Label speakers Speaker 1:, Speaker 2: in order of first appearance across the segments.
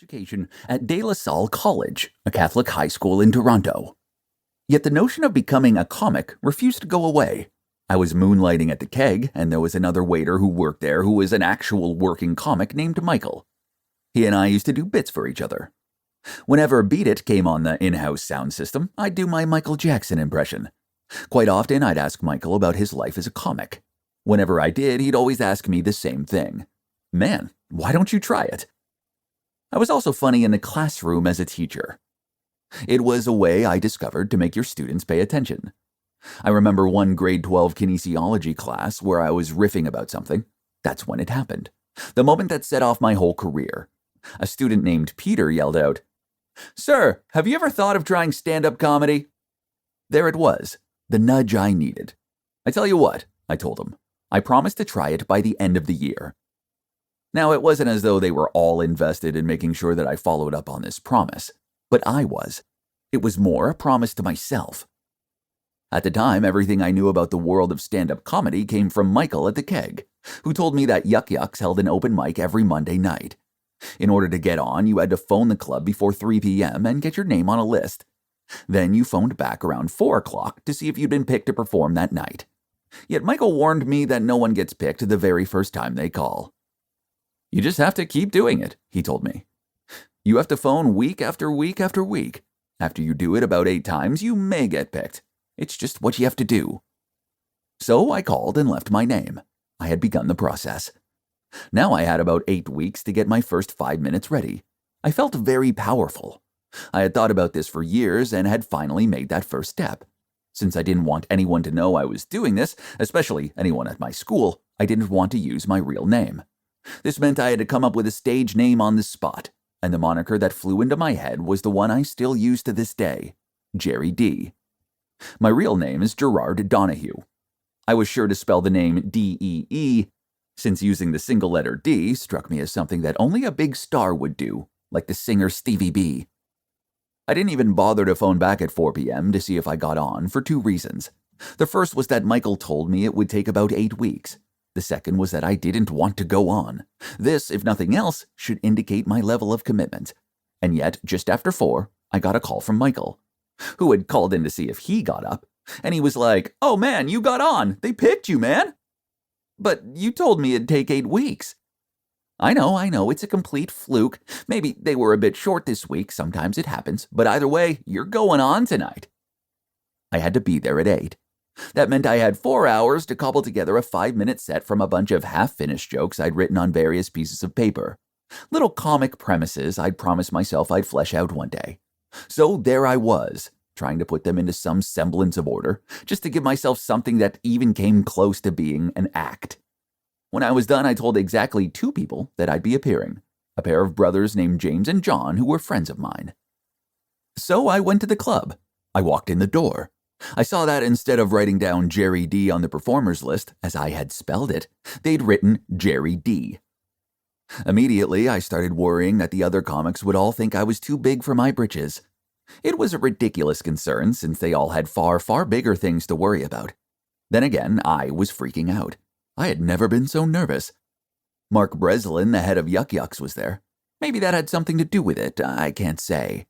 Speaker 1: education at De La Salle College, a Catholic high school in Toronto. Yet the notion of becoming a comic refused to go away. I was moonlighting at the Keg, and there was another waiter who worked there who was an actual working comic named Michael. He and I used to do bits for each other. Whenever Beat It came on the in-house sound system, I'd do my Michael Jackson impression. Quite often, I'd ask Michael about his life as a comic. Whenever I did, he'd always ask me the same thing. Man, why don't you try it? I was also funny in the classroom as a teacher. It was a way I discovered to make your students pay attention. I remember one grade 12 kinesiology class where I was riffing about something. That's when it happened. The moment that set off my whole career. A student named Peter yelled out, "Sir, have you ever thought of trying stand-up comedy?" There it was, the nudge I needed. "I tell you what," I told him, "I promised to try it by the end of the year." Now, it wasn't as though they were all invested in making sure that I followed up on this promise, but I was. It was more a promise to myself. At the time, everything I knew about the world of stand-up comedy came from Michael at the Keg, who told me that Yuck Yucks held an open mic every Monday night. In order to get on, you had to phone the club before 3 p.m. and get your name on a list. Then you phoned back around 4 o'clock to see if you'd been picked to perform that night. Yet Michael warned me that no one gets picked the very first time they call. "You just have to keep doing it," he told me. "You have to phone week after week after week. After you do it about 8 times, you may get picked. It's just what you have to do." So I called and left my name. I had begun the process. Now I had about 8 weeks to get my first 5 minutes ready. I felt very powerful. I had thought about this for years and had finally made that first step. Since I didn't want anyone to know I was doing this, especially anyone at my school, I didn't want to use my real name. This meant I had to come up with a stage name on the spot, and the moniker that flew into my head was the one I still use to this day, Gerry Dee. My real name is Gerard Donahue. I was sure to spell the name D-E-E, since using the single letter D struck me as something that only a big star would do, like the singer Stevie B. I didn't even bother to phone back at 4 p.m. to see if I got on for 2 reasons. The first was that Michael told me it would take about 8 weeks. The second was that I didn't want to go on. This, if nothing else, should indicate my level of commitment. And yet, just after 4, I got a call from Michael, who had called in to see if he got up, and he was like, "Oh man, you got on! They picked you, man!" "But you told me it'd take 8 weeks. I know, it's a complete fluke. Maybe they were a bit short this week, sometimes it happens, but either way, you're going on tonight." I had to be there at 8. That meant I had 4 hours to cobble together a 5-minute set from a bunch of half-finished jokes I'd written on various pieces of paper. Little comic premises I'd promised myself I'd flesh out one day. So there I was, trying to put them into some semblance of order, just to give myself something that even came close to being an act. When I was done, I told exactly 2 people that I'd be appearing, a pair of brothers named James and John who were friends of mine. So I went to the club. I walked in the door. I saw that instead of writing down Gerry Dee on the performers list, as I had spelled it, they'd written Gerry Dee. Immediately, I started worrying that the other comics would all think I was too big for my britches. It was a ridiculous concern since they all had far, far bigger things to worry about. Then again, I was freaking out. I had never been so nervous. Mark Breslin, the head of Yuck Yucks, was there. Maybe that had something to do with it, I can't say.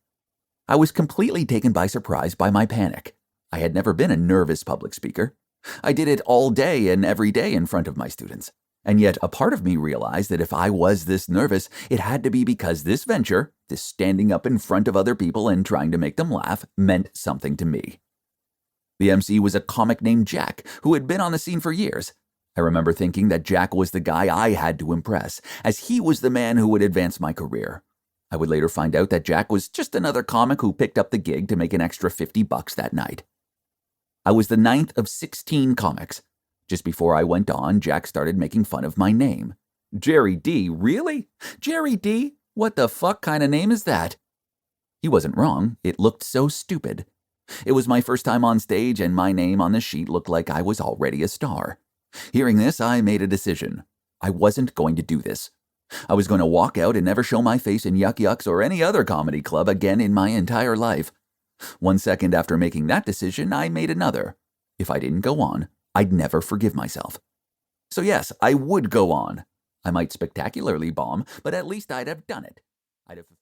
Speaker 1: I was completely taken by surprise by my panic. I had never been a nervous public speaker. I did it all day and every day in front of my students. And yet a part of me realized that if I was this nervous, it had to be because this venture, this standing up in front of other people and trying to make them laugh, meant something to me. The MC was a comic named Jack, who had been on the scene for years. I remember thinking that Jack was the guy I had to impress, as he was the man who would advance my career. I would later find out that Jack was just another comic who picked up the gig to make an extra $50 that night. I was the 9th of 16 comics. Just before I went on, Jack started making fun of my name. "Gerry Dee, really? Gerry Dee? What the fuck kind of name is that?" He wasn't wrong. It looked so stupid. It was my first time on stage, and my name on the sheet looked like I was already a star. Hearing this, I made a decision. I wasn't going to do this. I was going to walk out and never show my face in Yuck Yucks or any other comedy club again in my entire life. 1 second after making that decision, I made another. If I didn't go on, I'd never forgive myself. So yes, I would go on. I might spectacularly bomb, but at least I'd have done it. I'd have